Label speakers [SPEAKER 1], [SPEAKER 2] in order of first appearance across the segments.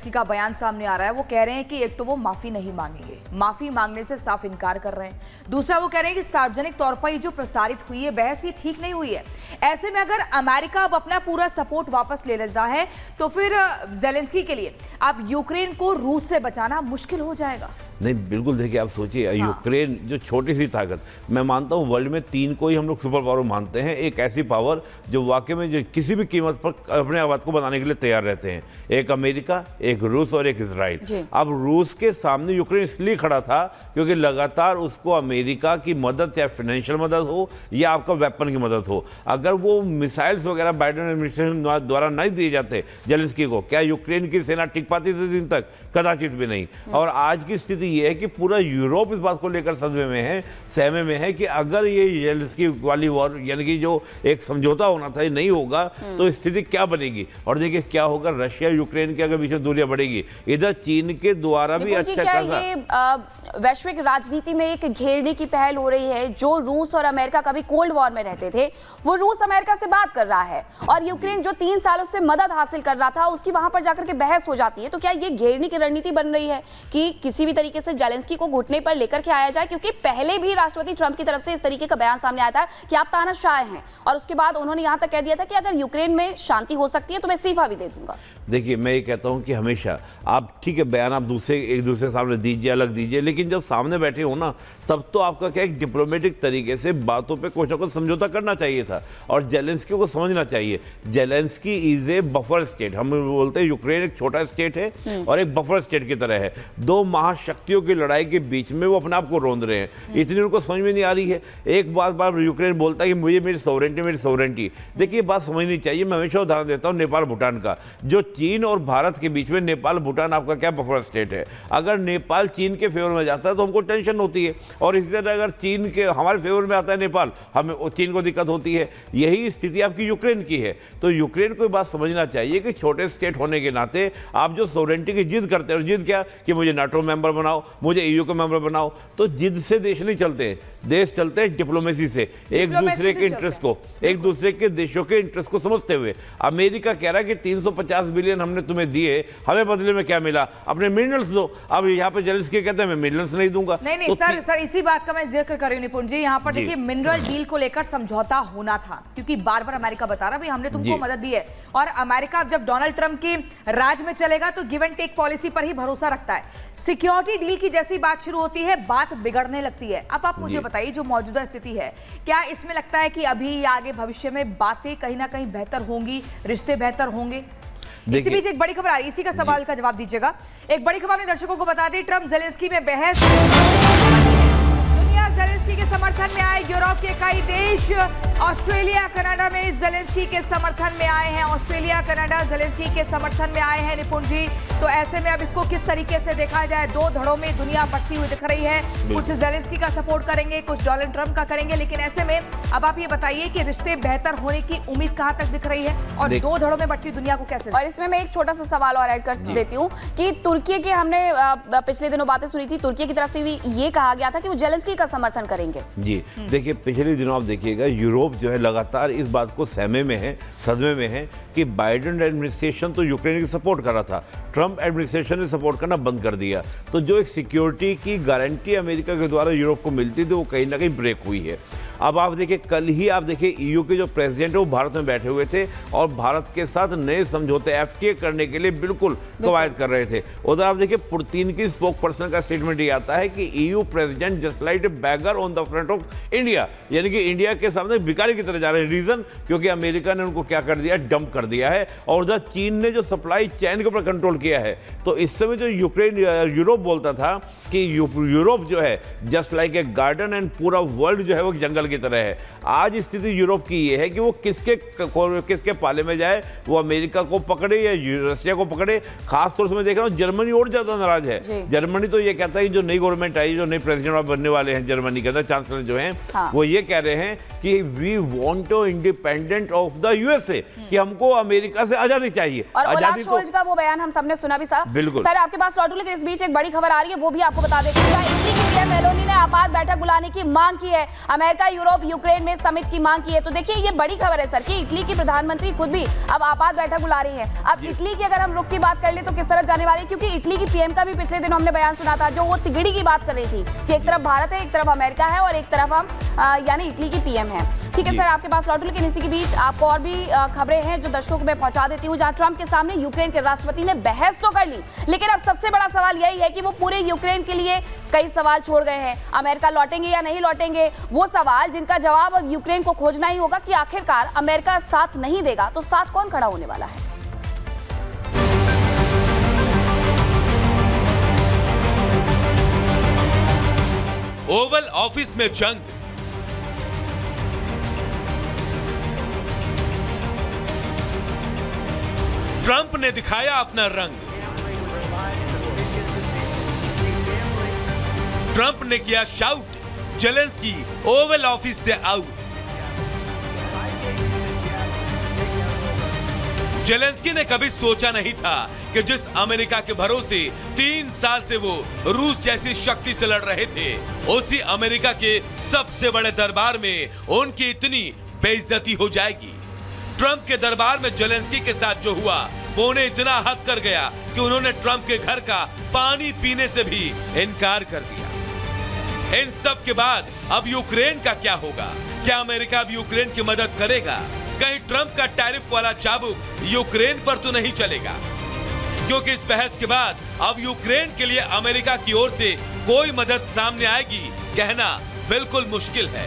[SPEAKER 1] Zelensky का बयान सामने आ रहा है। वो कह रहे हैं कि एक तो वो माफी नहीं मांगेंगे, माफी मांगने से साफ इनकार कर रहे हैं। दूसरा वो कह रहे हैं कि सार्वजनिक तौर पर ये जो प्रसारित हुई है बहस, ये ठीक नहीं हुई है। ऐसे में अगर अमेरिका अब अपना पूरा सपोर्ट वापस ले लेता है तो फिर जेलेंस्की के लिए अब यूक्रेन को रूस से बचाना मुश्किल हो जाएगा।
[SPEAKER 2] नहीं, बिल्कुल देखिए, आप सोचिए यूक्रेन जो छोटी सी ताकत, मैं मानता हूँ वर्ल्ड में 3 को ही हम लोग सुपर पावर मानते हैं। एक ऐसी पावर जो वाकई में जो किसी भी कीमत पर अपने आबाद को बनाने के लिए तैयार रहते हैं, एक अमेरिका, एक रूस और एक इजराइल। अब रूस के सामने यूक्रेन इसलिए खड़ा था क्योंकि लगातार उसको अमेरिका की मदद, या फाइनेंशियल मदद हो या आपका वेपन की मदद हो, अगर वो मिसाइल्स वगैरह बाइडेन एडमिनिस्ट्रेशन द्वारा नहीं दिए जाते जेलेंस्की को, क्या यूक्रेन की सेना टिक पाती थी दिन तक? कदाचित भी नहीं। और आज की स्थिति ये है कि पूरा यूरोप इस बात को लेकर सदमे में है, सहमे में है कि अगर ये जेलेंस्की वाली वॉर, यानी कि जो एक समझौता होना था, ये नहीं होगा तो स्थिति क्या बनेगी। और देखिए क्या होगा, रशिया यूक्रेन के अगर बीच में दूरियां बढ़ेगी, इधर चीन के द्वारा भी अच्छा खासा
[SPEAKER 3] वैश्विक राजनीति में एक घेरने की पहल हो रही है। जो रूस और अमेरिका कभी कोल्ड वॉर में रहते थे, वो रूस अमेरिका से बात कर रहा है, और यूक्रेन जो 3 सालों से मदद हासिल कर रहा था, उसकी वहां पर जाकर के बहस हो जाती है। तो क्या ये घेरने की रणनीति बन रही है कि किसी भी तरीके से जेलेंस्की को घुटने पर लेकर के आया जाए? क्योंकि पहले भी राष्ट्रपति ट्रंप की तरफ से इस तरीके का बयान सामने आया था कि आप तानाशाह हैं, और उसके बाद उन्होंने यहां तक कह दिया था कि अगर यूक्रेन में शांति हो सकती है तो मैं इस्तीफा भी दे दूंगा।
[SPEAKER 2] देखिए, मैं ये कहता हूं कि हमेशा आप ठीक है, बयान आप एक दूसरे के सामने दीजिए, अलग दीजिए, लेकिन जब सामने बैठे हो ना, तब तो आपका क्या एक डिप्लोमेटिक तरीके से बातों पे कुछ ना कुछ समझौता करना चाहिए था। और जेलेंस्की को समझना चाहिए, Zelensky is a buffer state. हम बोलते हैं यूक्रेन एक छोटा स्टेट है और एक बफर स्टेट की तरह है। 2 महाशक्तियों की लड़ाई के बीच में वो अपने आप को रोंद रहे हैं, इतनी उनको समझ में नहीं आ रही है। एक बार यूक्रेन बोलता है कि मुझे मेरी सोवरेंटी। देखिए, बात समझनी चाहिए। मैं हमेशा उदाहरण देता हूँ नेपाल भूटान का। जो चीन और भारत के बीच में नेपाल भूटान आपका क्या बफर स्टेट है। अगर नेपाल चीन के फेवर में जाता है तो हमको टेंशन होती है, और इसी तरह अगर चीन के हमारे फेवर में आता है नेपाल, हमें चीन को दिक्कत होती है। यही स्थिति आपकी यूक्रेन की है। तो यूक्रेन को बात समझना चाहिए कि छोटे स्टेट होने के नाते आप जो सोवरेंटी की जिद करते हैं, और जिद क्या कि मुझे नाटो मेंबर बनाओ, मुझे ईयू का मेंबर बनाओ, तो जिद से देश नहीं चलते। देश चलते हैं डिप्लोमेसी से, एक दूसरे के इंटरेस्ट को, एक दूसरे के देशों के इंटरेस्ट को समझते हुए। अमेरिका कह रहा है कि 350 बिलियन हमने तुम्हें दिए, हमें बदले में क्या मिला? अपने मिनरल्स दो। अब यहाँ पे जेलेंस्की कहते हैं मैं मिनरल्स नहीं दूंगा।
[SPEAKER 1] नहीं, सर इसी बात का मैं जिक्र कर रही हूँ निपुण जी। यहाँ पर देखिए, मिनरल डील को लेकर समझौता होना था, क्योंकि बार बार अमेरिका बता रहा भाई हमने तुमको मदद दी है, और अमेरिका अब जब डोनाल्ड ट्रंप की राज में चलेगा तो गिव एंड टेक पॉलिसी पर ही भरोसा रखता है। सिक्योरिटी डील की जैसी बात शुरू होती है, बात बिगड़ने लगती है। अब आप मुझे बताइए, जो मौजूदा स्थिति है, क्या इसमें लगता है कि अभी या आगे भविष्य में बातें कहीं ना कहीं बेहतर होंगी, रिश्ते बेहतर होंगे? इसी बीच एक बड़ी खबर आ रही है, इसी का सवाल का जवाब दीजिएगा। एक बड़ी खबर अपने दर्शकों को बता दें, ट्रंप जेलेंस्की में बहस। दुनिया जेलेंस्की के समर्थन में आए यूरोप के कई देश, ऑस्ट्रेलिया कनाडा में जेलेंस्की के समर्थन में आए हैं। ऑस्ट्रेलिया कनाडा जेलेंस्की के समर्थन में आए हैं निपुण जी। तो ऐसे में अब इसको किस तरीके से देखा जाए? 2 धड़ों में दुनिया बंटती हुई दिख रही है। कुछ जेलेंस्की का सपोर्ट करेंगे, कुछ डोनाल्ड ट्रंप का करेंगे, लेकिन ऐसे में अब आप ये बताइए कि रिश्ते बेहतर होने की उम्मीद कहां तक दिख रही है, और 2 धड़ों में बंटती दुनिया को कैसे?
[SPEAKER 3] और इसमें मैं एक छोटा सा सवाल और ऐड कर देती हूँ कि तुर्की के हमने पिछले दिनों बातें सुनी थी, तुर्की की तरफ से भी ये कहा गया था कि वो जेलेंस्की का समर्थन करेंगे।
[SPEAKER 2] जी देखिए, पिछले दिनों आप देखिएगा, यूरोप जो है लगातार इस बात को सहमे में है, सदमे में है कि बाइडेन एडमिनिस्ट्रेशन तो यूक्रेन की सपोर्ट कर रहा था, ट्रंप एडमिनिस्ट्रेशन ने सपोर्ट करना बंद कर दिया। तो जो एक सिक्योरिटी की गारंटी अमेरिका के द्वारा यूरोप को मिलती थी, वो कहीं ना कहीं ब्रेक हुई है। अब आप देखिए, कल ही आप देखिए ईयू के जो प्रेसिडेंट है वो भारत में बैठे हुए थे और भारत के साथ नए समझौते एफटीए करने के लिए बिल्कुल कवायद कर रहे थे। उधर आप देखिए, पुतिन की स्पोक पर्सन का स्टेटमेंट ये आता है कि EU president just like a bagger on the front of India, यानी कि इंडिया के सामने भिखारी की तरह जा रहे हैं। रीजन क्योंकि अमेरिका ने उनको क्या कर दिया, डंप कर दिया है, और उधर चीन ने जो सप्लाई चेन के ऊपर कंट्रोल किया है। तो इस समय जो यूरोप बोलता था कि यूरोप जो है just like a garden and पूरा वर्ल्ड जो है वो जंगल की तरह है। आज स्थिति यूरोप की ये है कि वो किसके पाले में जाए, वो अमेरिका को पकड़े या रशिया को पकड़े। खास तौर से मैं देख रहा हूँ जर्मनी और ज्यादा नाराज है। जर्मनी तो ये कहता है कि जो नई गवर्नमेंट आई, जो नए प्रेसिडेंट बनने वाले हैं जर्मनी के अंदर, चांसलर जो हैं, वो ये कह रहे हैं कि we want to independent of the USA, कि हमको अमेरिका से आजादी चाहिए।
[SPEAKER 3] और ओलाफ शोल्ज का वो बयान हम सबने सुना भी साहब।
[SPEAKER 2] बिल्कुल
[SPEAKER 3] सर, आपके पास लौटू, लेकिन इस बीच एक बड़ी खबर आ रही है, वो भी आपको बता देते हैं। इटली की पीएम मेलोनी ने आपात बैठक बुलाने की मांग की है। अमेरिका यूरोप यूक्रेन में समिट की मांग की है। तो देखिए ये बड़ी खबर है सर कि इटली की प्रधानमंत्री खुद भी अब आपात बैठक बुला रही है। अब इटली की अगर हम रुख की बात कर ले तो किस तरफ जाने वाली है, क्योंकि इटली की पीएम का भी पिछले दिनों हमने बयान सुना था, जो वो तिगड़ी की बात कर रही थी कि एक तरफ भारत है, एक तरफ अमेरिका है और एक तरफ हम यानी इटली की पीएम है। ठीक है सर, आपके पास लौटू, लेकिन इसी के बीच आपको और भी खबरें हैं जो दर्शकों को मैं पहुंचा देती हूं। जहां ट्रंप के सामने यूक्रेन के राष्ट्रपति ने बहस तो कर ली, लेकिन अब सबसे बड़ा सवाल यही है कि वो पूरे यूक्रेन के लिए कई सवाल छोड़ गए हैं। अमेरिका लौटेंगे या नहीं लौटेंगे, वो सवाल जिनका जवाब अब यूक्रेन को खोजना ही होगा कि आखिरकार अमेरिका साथ नहीं देगा तो साथ कौन खड़ा होने वाला है।
[SPEAKER 4] ओवल ऑफिस में जंग, ट्रंप ने दिखाया अपना रंग। ट्रंप ने किया शाउट, जेलेंस्की ओवल ऑफिस से आउट। जेलेंस्की ने कभी सोचा नहीं था कि जिस अमेरिका के भरोसे 3 साल से वो रूस जैसी शक्ति से लड़ रहे थे, उसी अमेरिका के सबसे बड़े दरबार में उनकी इतनी बेइज्जती हो जाएगी। ट्रंप के दरबार में जेलेंस्की के साथ जो हुआ वो उन्हें इतना हद कर गया कि उन्होंने ट्रंप के घर का पानी पीने से भी इनकार कर दिया। इन सब के बाद अब यूक्रेन का क्या होगा? क्या अमेरिका अब यूक्रेन की मदद करेगा? कहीं ट्रंप का टैरिफ वाला चाबुक यूक्रेन पर तो नहीं चलेगा? क्योंकि इस बहस के बाद अब यूक्रेन के लिए अमेरिका की ओर से कोई मदद सामने आएगी कहना बिल्कुल मुश्किल है।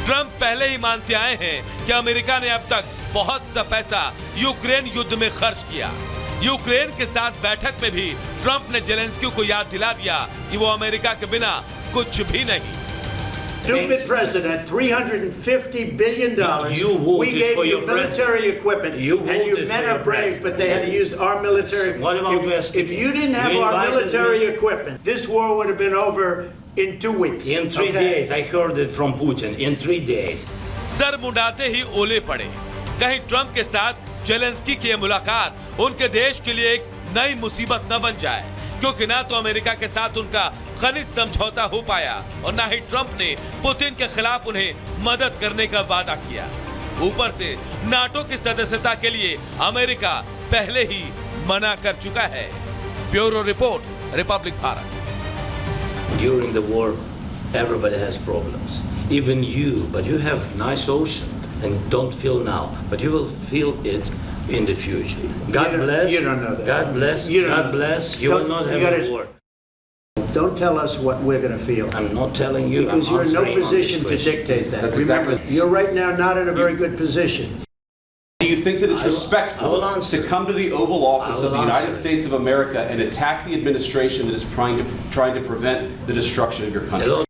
[SPEAKER 4] ट्रंप पहले ही मानते आए हैं कि अमेरिका ने अब तक बहुत सा पैसा यूक्रेन युद्ध में खर्च किया। यूक्रेन के साथ बैठक में भी ट्रंप ने जेलेंस्की को याद दिला दिया कि वो अमेरिका के बिना कुछ भी नहीं।
[SPEAKER 5] Stupid president, $350 billion.
[SPEAKER 6] You voted
[SPEAKER 5] we gave
[SPEAKER 6] for
[SPEAKER 5] you
[SPEAKER 6] your
[SPEAKER 5] military equipment,
[SPEAKER 6] You
[SPEAKER 5] and you
[SPEAKER 6] voted
[SPEAKER 5] men
[SPEAKER 6] for
[SPEAKER 5] are
[SPEAKER 6] your
[SPEAKER 5] brave,
[SPEAKER 6] president.
[SPEAKER 5] but they had to use our military.
[SPEAKER 6] What about West?
[SPEAKER 5] If you didn't have
[SPEAKER 6] You
[SPEAKER 5] our
[SPEAKER 6] invited
[SPEAKER 5] military
[SPEAKER 6] me.
[SPEAKER 5] equipment, this war would have been over in 2 weeks.
[SPEAKER 6] In 3 days, I heard it from Putin. In 3 days.
[SPEAKER 4] Sir मुंडाते ही ओले पड़े। कहीं Trump के साथ Zelensky की यह मुलाकात उनके देश के लिए एक नई मुसीबत न बन जाए, क्योंकि ना तो अमेरिका के साथ उनका खनिज समझौता हो पाया और ना ही ट्रंप ने पुतिन के खिलाफ उन्हें मदद करने का वादा किया। ऊपर से नाटो की सदस्यता के लिए अमेरिका पहले ही मना कर चुका है। Bureau report, Republic Bharat.
[SPEAKER 6] During the war, everybody has problems. Even you, but you have nice ocean and don't feel now, but you will feel it in the future. God bless.
[SPEAKER 5] You don't know that.
[SPEAKER 6] God bless.
[SPEAKER 5] You don't
[SPEAKER 6] God
[SPEAKER 5] know
[SPEAKER 6] bless.
[SPEAKER 5] that.
[SPEAKER 6] You will
[SPEAKER 5] Don't-
[SPEAKER 6] not
[SPEAKER 5] you
[SPEAKER 6] have a
[SPEAKER 5] gotta-
[SPEAKER 6] war.
[SPEAKER 5] Don't tell us what we're going to feel.
[SPEAKER 6] I'm not telling you.
[SPEAKER 5] Because
[SPEAKER 6] I'm
[SPEAKER 5] you're in no
[SPEAKER 6] answering on this
[SPEAKER 5] position to
[SPEAKER 6] question.
[SPEAKER 5] dictate that.
[SPEAKER 7] That's
[SPEAKER 5] Remember,
[SPEAKER 7] exactly-
[SPEAKER 5] you're right now not in a very good position.
[SPEAKER 7] Do you think that it's
[SPEAKER 6] I will
[SPEAKER 7] respectful
[SPEAKER 6] answer.
[SPEAKER 7] to come to the Oval Office
[SPEAKER 6] I
[SPEAKER 7] of
[SPEAKER 6] will
[SPEAKER 7] the United
[SPEAKER 6] answer.
[SPEAKER 7] States of America and attack the administration that is trying to prevent the destruction of your country?
[SPEAKER 6] Hello.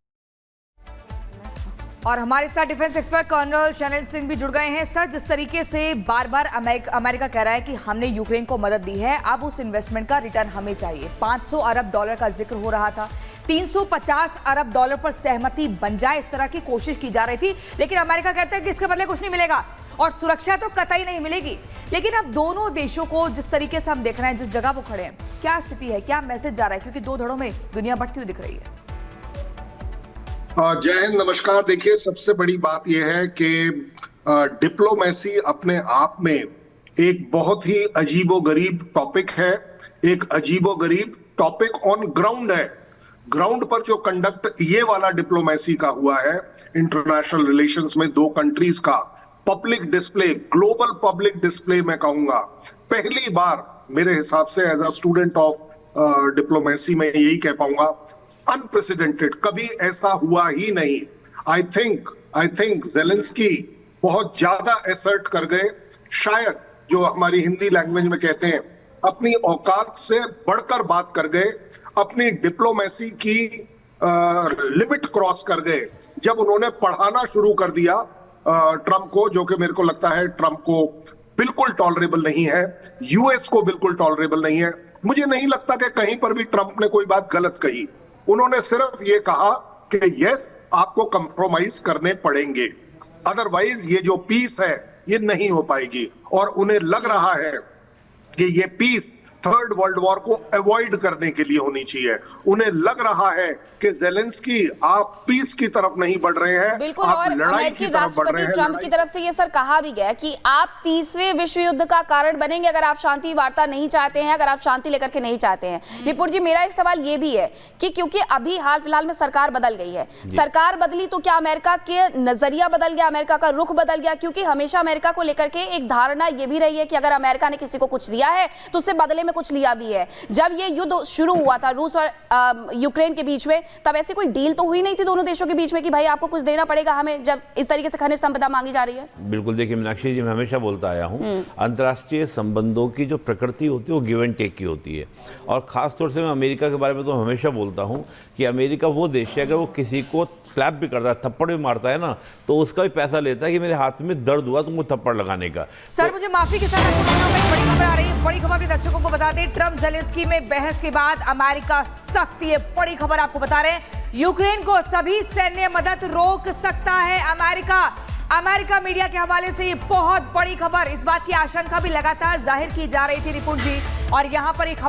[SPEAKER 1] और हमारे साथ defence expert colonel Shailendra Singh भी जुड़ गए हैं। Sir, जिस तरीके से बार बार अमेरिका कह रहा है कि हमने यूक्रेन को मदद दी है, अब उस इन्वेस्टमेंट का रिटर्न हमें चाहिए। $500 अरब का जिक्र हो रहा था, $350 अरब पर सहमति बन जाए, इस तरह की कोशिश की जा रही थी, लेकिन अमेरिका कहता है कि इसके बदले कुछ नहीं मिलेगा और सुरक्षा तो कतई नहीं मिलेगी। लेकिन अब दोनों देशों को जिस तरीके से हम देख रहे हैं, जिस जगह वो खड़े हैं, क्या स्थिति है, क्या मैसेज जा रहा है, क्योंकि 2 धड़ों में दुनिया बढ़ती हुई दिख रही है।
[SPEAKER 8] जय हिंद, नमस्कार। देखिए, सबसे बड़ी बात यह है कि डिप्लोमेसी अपने आप में एक बहुत ही अजीबोगरीब टॉपिक है, एक अजीबोगरीब टॉपिक ऑन ग्राउंड है। ग्राउंड पर जो कंडक्ट ये वाला डिप्लोमेसी का हुआ है इंटरनेशनल रिलेशंस में 2 कंट्रीज का, public display, global public display मैं कहूंगा, पहली बार मेरे हिसाब से as a student of diplomacy में यही कह पाऊंगा, अनप्रेसिडेंटेड, कभी ऐसा हुआ ही नहीं। आई थिंक जेलेंस्की बहुत ज्यादा एसर्ट कर गए, शायद जो हमारी हिंदी लैंग्वेज में कहते हैं अपनी औकात से बढ़कर बात कर गए, अपनी डिप्लोमेसी की लिमिट क्रॉस कर गए जब उन्होंने पढ़ाना शुरू कर दिया ट्रंप को, जो कि मेरे को लगता है ट्रंप को बिल्कुल टॉलरेबल नहीं है, यूएस को बिल्कुल टॉलरेबल नहीं है। मुझे नहीं लगता कि कहीं पर भी ट्रंप ने कोई बात गलत कही। उन्होंने सिर्फ ये कहा कि यस, आपको कंप्रोमाइज करने पड़ेंगे, अदरवाइज ये जो पीस है ये नहीं हो पाएगी। और उन्हें लग रहा है कि ये पीस थर्ड वर्ल्ड वॉर को अवॉइड करने के लिए होनी चाहिए। उन्हें लग रहा है कि ज़ेलेंस्की आप पीस की तरफ नहीं बढ़ रहे हैं,
[SPEAKER 3] बिल्कुल।
[SPEAKER 8] आप
[SPEAKER 3] और
[SPEAKER 8] लड़ाई
[SPEAKER 3] अमेरिकी
[SPEAKER 8] की तरफ बढ़ रहे
[SPEAKER 3] राष्ट्रपति
[SPEAKER 8] हैं।
[SPEAKER 3] ट्रंप की तरफ से ये सर कहा भी गया कि आप तीसरे विश्व युद्ध का कारण बनेंगे अगर आप शांति वार्ता नहीं चाहते हैं, अगर आप शांति लेकर के नहीं चाहते हैं। रिपुर जी, मेरा एक सवाल ये भी है कि क्योंकि अभी हाल फिलहाल में सरकार बदल गई है, सरकार बदली तो क्या अमेरिका के नजरिया बदल गया, अमेरिका का रुख बदल गया? क्योंकि हमेशा अमेरिका को लेकर के एक धारणा ये भी रही है कि अगर अमेरिका ने किसी को कुछ दिया है तो उससे बदले में कुछ लिया भी है। जब ये युद्ध शुरू हुआ था रूस और यूक्रेन के बीच में, तब ऐसी कोई डील तो हुई नहीं थी दोनों देशों के बीच में कि भाई आपको कुछ देना पड़ेगा हमें, जब इस तरीके से खनिज संपदा मांगी जा रही है?
[SPEAKER 2] बिल्कुल। देखिए मीनाक्षी जी, मैं हमेशा बोलता आया हूँ, अंतर्राष्ट्रीय संबंधों की जो प्रकृति होती है वो गिव एंड टेक की होती है। और खास तौर से मैं अमेरिका के बारे में तो हमेशा बोलता हूँ कि अमेरिका वो देश है, अगर वो किसी को स्लैप भी करता है, थप्पड़ भी मारता है ना, तो उसका भी पैसा लेता है कि मेरे हाथ में दर्द हुआ तुमको थप्पड़ लगाने का।
[SPEAKER 1] सर मुझे माफी के साथ आपको बताना होगा, एक बड़ी खबर आ रही है, बड़ी खबर अपने दर्शकों को बता दें। ट्रंप ज़ेलेंस्की में बहस के बाद अमेरिका सख्त, ये बड़ी खबर आपको बता रहे हैं, यूक्रेन को सभी सैन्य मदद रोक सकता है अमेरिका मीडिया के हवाले से ये बहुत बड़ी खबर। इस बात की आशंका भी लगातार जाहिर की जा रही थी रिपुन जी, और यहां पर एक खबर